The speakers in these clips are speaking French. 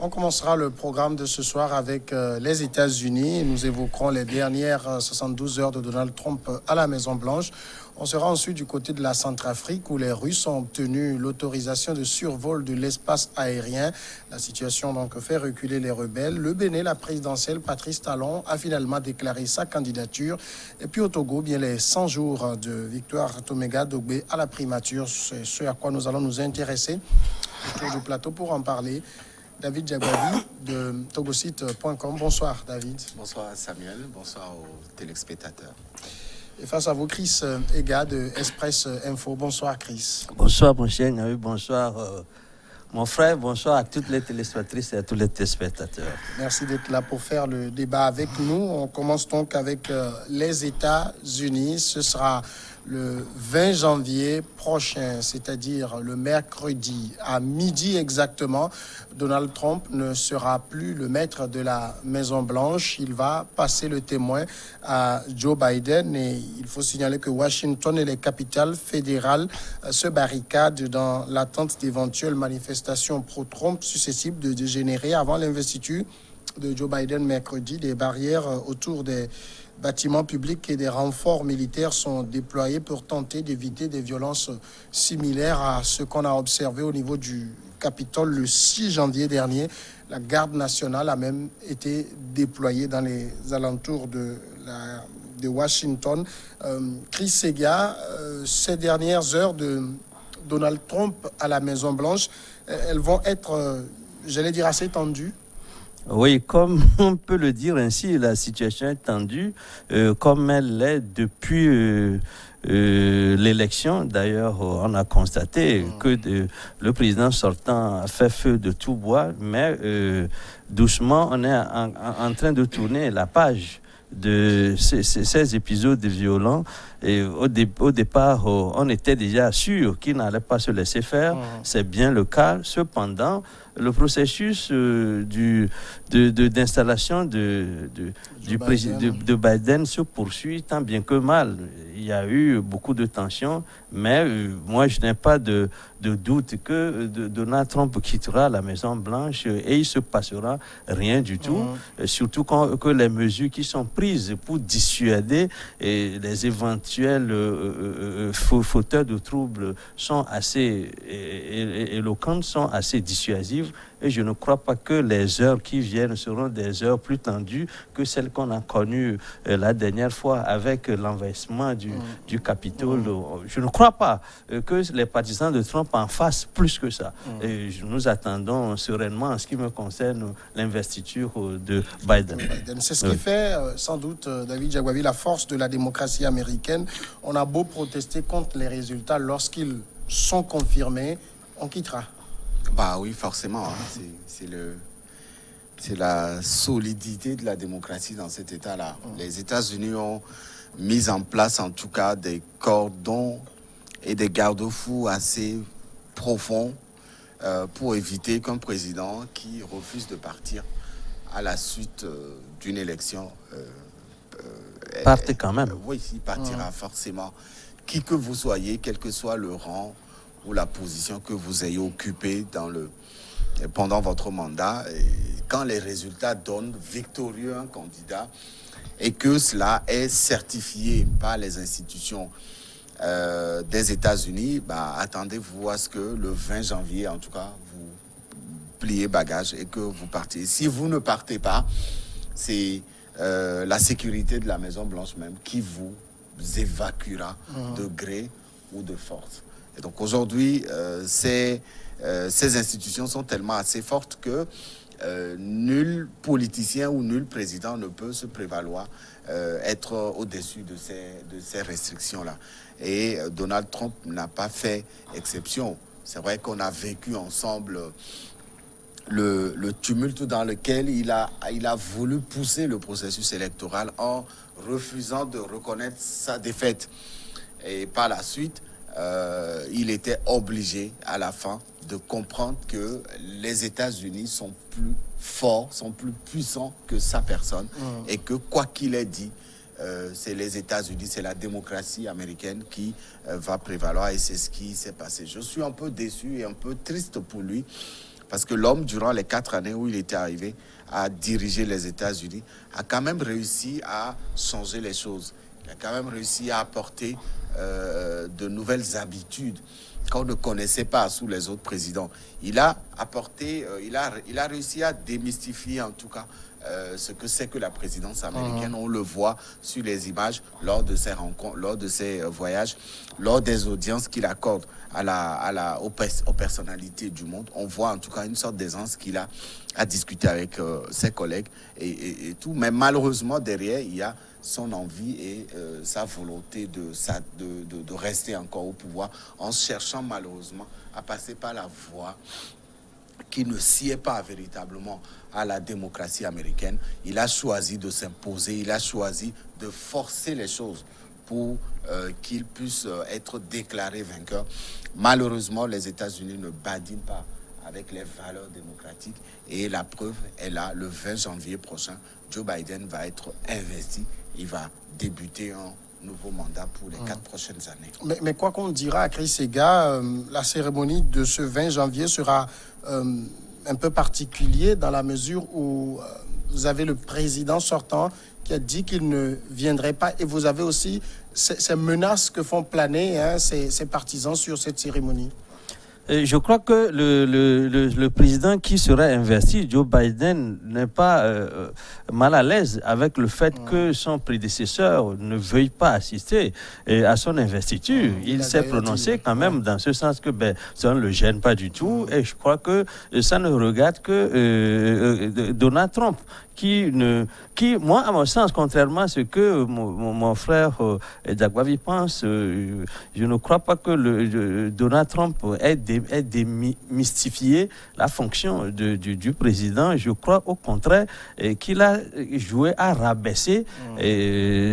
On commencera le programme de ce soir avec les États-Unis. Nous évoquerons les dernières 72 heures de Donald Trump à la Maison-Blanche. On sera ensuite du côté de la Centrafrique où les Russes ont obtenu l'autorisation de survol de l'espace aérien. La situation donc fait reculer les rebelles. Le Bénin, la présidentielle Patrice Talon a finalement déclaré sa candidature. Et puis au Togo, bien les 100 jours de Victoire Toméga Dogbe à la primature, c'est ce à quoi nous allons nous intéresser. Autour du plateau pour en parler. David Diagbavi de togosite.com. Bonsoir David. Bonsoir Samuel, bonsoir aux téléspectateurs. Et face à vous, Chris Ega de Express Info. Bonsoir Chris. Bonsoir mon cher Navi, bonsoir mon frère, bonsoir à toutes les téléspectatrices et à tous les téléspectateurs. Merci d'être là pour faire le débat avec nous. On commence donc avec les États-Unis. Ce sera le 20 janvier prochain, c'est-à-dire le mercredi à midi exactement. Donald Trump ne sera plus le maître de la Maison-Blanche. Il va passer le témoin à Joe Biden. Et il faut signaler que Washington et les capitales fédérales se barricadent dans l'attente d'éventuelles manifestations pro-Trump susceptibles de dégénérer avant l'investiture de Joe Biden mercredi. Des barrières autour des bâtiments publics et des renforts militaires sont déployés pour tenter d'éviter des violences similaires à ce qu'on a observé au niveau du Capitole le 6 janvier dernier. La garde nationale a même été déployée dans les alentours de Washington. Chris Sega, ces dernières heures de Donald Trump à la Maison-Blanche, elles vont être, j'allais dire, assez tendues. Oui, comme on peut le dire ainsi, la situation est tendue, comme elle l'est depuis l'élection. D'ailleurs, on a constaté que le président sortant a fait feu de tout bois, mais doucement, on est en train de tourner la page de ces épisodes violents. Et au départ, on était déjà sûr qu'il n'allait pas se laisser faire. C'est bien le cas. Cependant, le processus d'installation de Biden se poursuit tant bien que mal. Il y a eu beaucoup de tensions, mais moi, je n'ai pas de doute que Donald Trump quittera la Maison-Blanche et il se passera rien du tout. Surtout que les mesures qui sont prises pour dissuader les éventuels fauteurs de troubles sont assez éloquentes, sont assez dissuasives. Et je ne crois pas que les heures qui viennent seront des heures plus tendues que celles qu'on a connues la dernière fois avec l'envahissement du Capitole. Je ne crois pas que les partisans de Trump en fassent plus que ça. Et nous attendons sereinement, en ce qui me concerne, l'investiture de Biden. C'est ce qui fait, sans doute, David Diagbavi, la force de la démocratie américaine. On a beau protester contre les résultats, lorsqu'ils sont confirmés, on quittera. Bah oui, forcément. Hein. C'est la solidité de la démocratie dans cet État-là. Les États-Unis ont mis en place, en tout cas, des cordons et des garde-fous assez profonds pour éviter qu'un président qui refuse de partir à la suite d'une élection parte quand même. Oui, il partira forcément. Qui que vous soyez, quel que soit le rang ou la position que vous ayez occupée pendant votre mandat, et quand les résultats donnent victorieux un candidat et que cela est certifié par les institutions des États-Unis, attendez-vous à ce que le 20 janvier, en tout cas, vous pliez bagage et que vous partiez. Si vous ne partez pas, c'est la sécurité de la Maison-Blanche même qui vous évacuera de gré ou de force. Et donc aujourd'hui, ces institutions sont tellement assez fortes que nul politicien ou nul président ne peut se prévaloir être au-dessus de ces restrictions-là. Et Donald Trump n'a pas fait exception. C'est vrai qu'on a vécu ensemble le tumulte dans lequel il a voulu pousser le processus électoral en refusant de reconnaître sa défaite. Et par la suite, il était obligé à la fin de comprendre que les États-Unis sont plus forts, sont plus puissants que sa personne et que quoi qu'il ait dit, c'est les États-Unis, c'est la démocratie américaine qui va prévaloir et c'est ce qui s'est passé. Je suis un peu déçu et un peu triste pour lui Parce que l'homme, durant les 4 années où il était arrivé à diriger les États-Unis, a quand même réussi à changer les choses. Il a quand même réussi à apporter de nouvelles habitudes qu'on ne connaissait pas sous les autres présidents. Il a apporté, il a réussi à démystifier en tout cas ce que c'est que la présidence américaine. On le voit sur les images lors de ses rencontres, lors de ses voyages, lors des audiences qu'il accorde aux personnalités du monde. On voit en tout cas une sorte d'aisance qu'il a à discuter avec ses collègues et tout. Mais malheureusement, derrière, il y a son envie et sa volonté de rester encore au pouvoir en cherchant malheureusement à passer par la voie qui ne sied pas véritablement à la démocratie américaine. Il a choisi de s'imposer, il a choisi de forcer les choses pour qu'il puisse être déclaré vainqueur. Malheureusement, les États-Unis ne badinent pas avec les valeurs démocratiques et la preuve est là. Le 20 janvier prochain, Joe Biden va être investi. Il va débuter un nouveau mandat pour les 4 prochaines années. Mais quoi qu'on dira à Chris Sega, la cérémonie de ce 20 janvier sera un peu particulière dans la mesure où vous avez le président sortant qui a dit qu'il ne viendrait pas et vous avez aussi ces menaces que font planer ces partisans sur cette cérémonie. Je crois que le président qui sera investi, Joe Biden, n'est pas mal à l'aise avec le fait que son prédécesseur ne veuille pas assister à son investiture. Il s'est prononcé quand même dans ce sens que ça ne le gêne pas du tout. Et je crois que ça ne regarde que Donald Trump. Qui, moi, à mon sens, contrairement à ce que mon frère Dagwavi pense, je ne crois pas que Donald Trump ait démystifié la fonction du président. Je crois au contraire qu'il a joué à rabaisser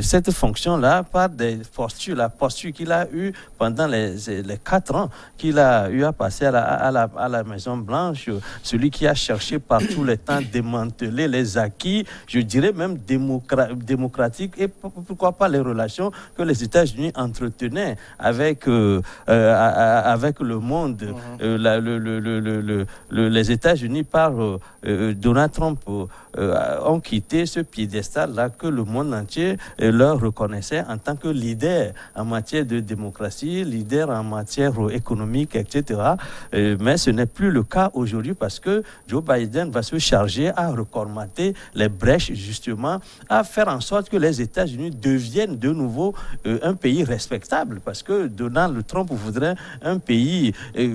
cette fonction-là par la posture qu'il a eue pendant les 4 ans qu'il a eu à passer à la Maison-Blanche, celui qui a cherché par tous les temps démanteler les acquis, je dirais même démocratique, et pourquoi pas les relations que les États-Unis entretenaient avec le monde. Les États-Unis, par Donald Trump, ont quitté ce piédestal-là que le monde entier leur reconnaissait en tant que leader en matière de démocratie, leader en matière économique, etc. Mais ce n'est plus le cas aujourd'hui parce que Joe Biden va se charger à reformater les brèches, justement, à faire en sorte que les États-Unis deviennent de nouveau un pays respectable, parce que Donald Trump voudrait un pays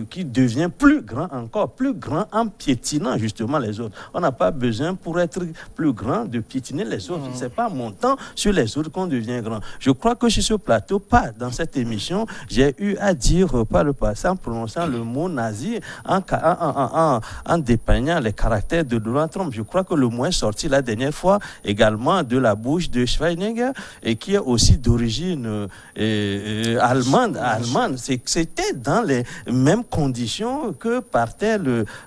qui devient plus grand encore, plus grand en piétinant justement les autres. On n'a pas besoin, pour être plus grand, de piétiner les autres. C'est pas en montant sur les autres qu'on devient grand. Je crois que sur ce plateau, pas dans cette émission, j'ai eu à dire par le passé, en prononçant le mot nazi, en dépeignant les caractères de Donald Trump. Je crois que le mot est sorti la dernière fois également de la bouche de Schweinsteiger, et qui est aussi d'origine allemande. C'était dans les mêmes conditions que partait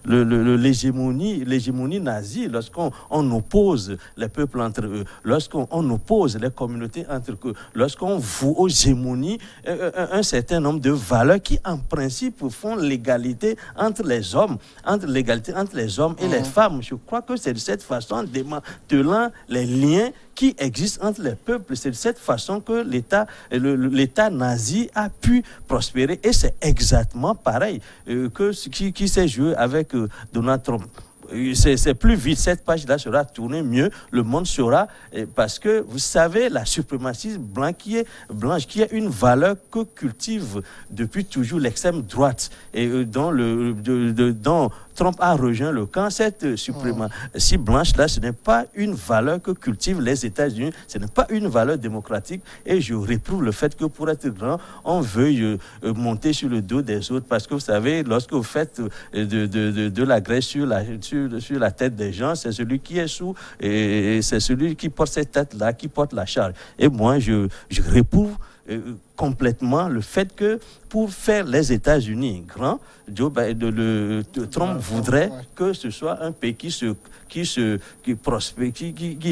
l'hégémonie nazie, lorsqu'on oppose les peuples entre eux, lorsqu'on oppose les communautés entre eux, lorsqu'on voue aux hégémonies un certain nombre de valeurs qui en principe font l'égalité entre les hommes, et les femmes. Je crois que c'est de cette façon, démantelant les liens qui existent entre les peuples, c'est de cette façon que l'État nazi a pu prospérer. Et c'est exactement pareil que ce qui s'est joué avec Donald Trump. C'est plus vite, cette page-là sera tournée mieux, le monde saura, parce que vous savez, la suprématie blanche qui est une valeur que cultive depuis toujours l'extrême droite, et dont Trump a rejoint le camp. Cette suprématie blanche-là, ce n'est pas une valeur que cultivent les États-Unis, ce n'est pas une valeur démocratique, et je réprouve le fait que pour être grand, on veuille monter sur le dos des autres, parce que vous savez, lorsque vous faites de la graisse sur la tête des gens, c'est celui qui est sous, et c'est celui qui porte cette tête-là, qui porte la charge. Et moi, je réprouve complètement le fait que pour faire les États-Unis grands, Trump voudrait que ce soit un pays qui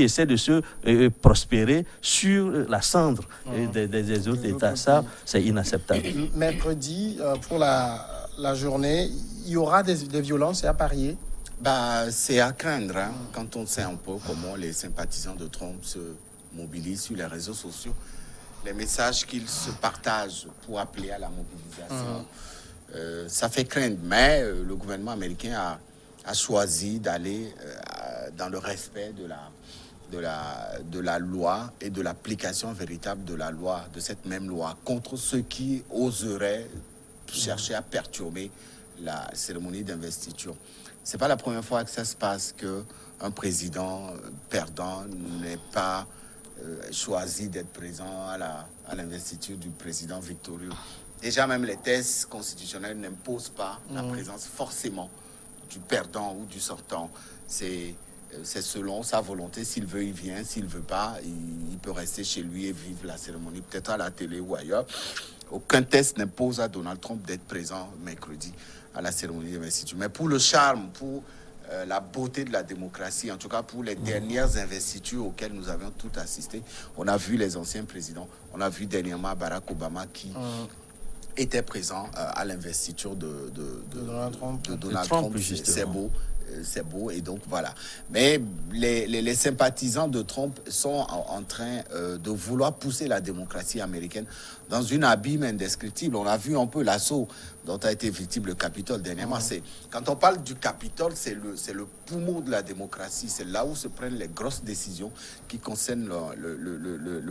essaie de se prospérer sur la cendre des autres États. Ça, c'est inacceptable. Mercredi, pour la la journée. Il y aura des violences, c'est à parier? C'est à craindre, hein, quand on sait un peu comment les sympathisants de Trump se mobilisent sur les réseaux sociaux. Les messages qu'ils se partagent pour appeler à la mobilisation, ça fait craindre. Mais le gouvernement américain a choisi d'aller dans le respect de la loi et de l'application véritable de la loi, de cette même loi, contre ceux qui oseraient chercher à perturber la cérémonie d'investiture. C'est pas la première fois que ça se passe, qu'un président perdant n'ait pas choisi d'être présent à l'investiture du président victorieux. Déjà, même les thèses constitutionnelles n'imposent pas la présence forcément du perdant ou du sortant. C'est selon sa volonté. S'il veut, il vient. S'il veut pas, il peut rester chez lui et vivre la cérémonie, peut-être à la télé ou ailleurs. Aucun test n'impose à Donald Trump d'être présent mercredi à la cérémonie d'investiture. Mais pour le charme, pour la beauté de la démocratie, en tout cas pour les dernières investitures auxquelles nous avions tout assisté, on a vu les anciens présidents, on a vu dernièrement Barack Obama qui était présent à l'investiture de Donald Trump. C'est beau, et donc voilà. Mais les sympathisants de Trump sont en train de vouloir pousser la démocratie américaine dans une abîme indescriptible. On a vu un peu l'assaut dont a été victime le Capitole dernièrement. Quand on parle du Capitole, c'est le poumon de la démocratie. C'est là où se prennent les grosses décisions qui concernent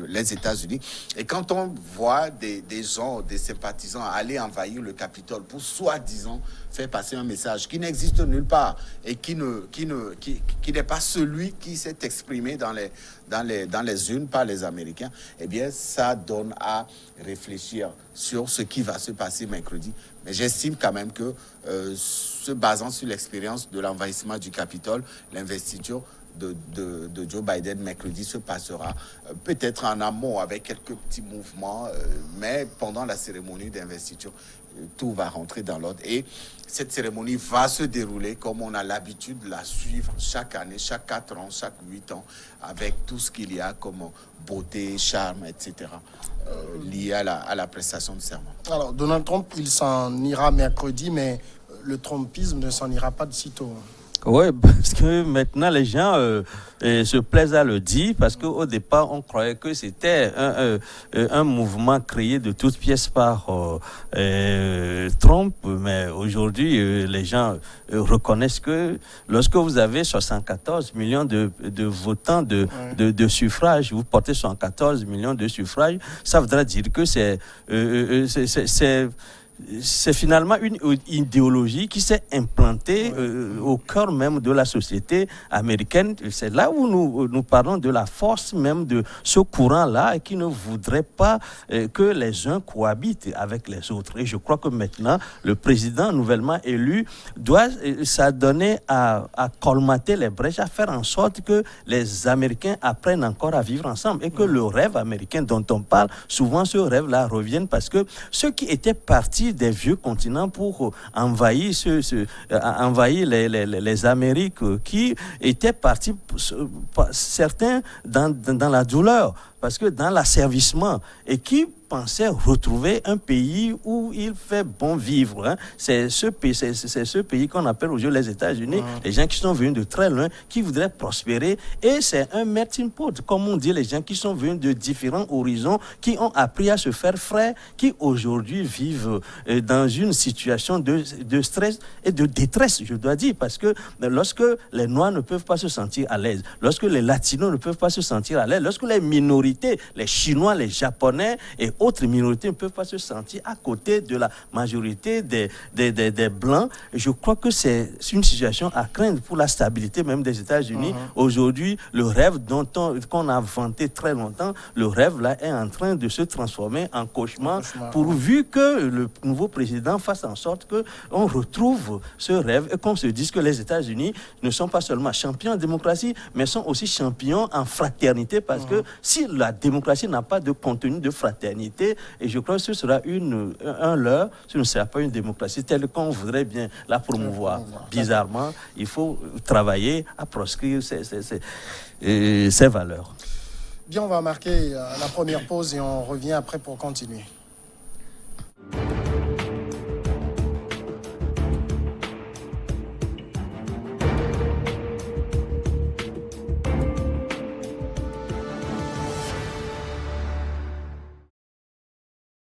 les États-Unis. Et quand on voit des gens, des sympathisants aller envahir le Capitole pour soi-disant faire passer un message qui n'existe nulle part et qui n'est pas celui qui s'est exprimé dans les urnes par les Américains, eh bien, ça donne à réfléchir sur ce qui va se passer mercredi. Mais j'estime quand même que, se basant sur l'expérience de l'envahissement du Capitole, l'investiture de Joe Biden mercredi se passera peut-être en amont avec quelques petits mouvements, mais pendant la cérémonie d'investiture, tout va rentrer dans l'ordre. Et cette cérémonie va se dérouler comme on a l'habitude de la suivre chaque année, chaque 4 ans, chaque 8 ans, avec tout ce qu'il y a comme beauté, charme, etc., lié à la prestation de serment. Alors, Donald Trump, il s'en ira mercredi, mais le trumpisme ne s'en ira pas de sitôt. Oui, parce que maintenant les gens se plaisent à le dire, parce qu'au départ on croyait que c'était un mouvement créé de toutes pièces par Trump, mais aujourd'hui les gens reconnaissent que lorsque vous avez 74 millions de votants de suffrages, vous portez 74 millions de suffrages, ça voudra dire que c'est finalement une idéologie qui s'est implantée au cœur même de la société américaine. C'est là où nous parlons de la force même de ce courant-là qui ne voudrait pas que les uns cohabitent avec les autres. Et je crois que maintenant, le président nouvellement élu doit s'adonner à colmater les brèches, à faire en sorte que les Américains apprennent encore à vivre ensemble et que le rêve américain dont on parle, souvent ce rêve-là revienne, parce que ceux qui étaient partis des vieux continents pour envahir les Amériques, qui étaient partis, certains dans la douleur, parce que dans l'asservissement, et qui pensaient retrouver un pays où il fait bon vivre. Hein. C'est ce pays qu'on appelle aujourd'hui les États-Unis, les gens qui sont venus de très loin, qui voudraient prospérer. Et c'est un melting pot, comme on dit, les gens qui sont venus de différents horizons, qui ont appris à se faire frères, qui aujourd'hui vivent dans une situation de stress et de détresse, je dois dire, parce que lorsque les Noirs ne peuvent pas se sentir à l'aise, lorsque les Latinos ne peuvent pas se sentir à l'aise, lorsque les minorités, les Chinois, les Japonais et autres minorités ne peuvent pas se sentir à côté de la majorité des Blancs. Je crois que c'est une situation à craindre pour la stabilité même des États-Unis. Aujourd'hui, le rêve qu'on a vanté très longtemps, le rêve là est en train de se transformer en cauchemar, pourvu que le nouveau président fasse en sorte qu'on retrouve ce rêve et qu'on se dise que les États-Unis ne sont pas seulement champions en démocratie, mais sont aussi champions en fraternité, parce que si la démocratie n'a pas de contenu de fraternité, et je crois que ce sera un leurre, ce ne sera pas une démocratie telle qu'on voudrait bien la promouvoir. Bizarrement, il faut travailler à proscrire ces valeurs. Bien, on va marquer la première pause et on revient après pour continuer.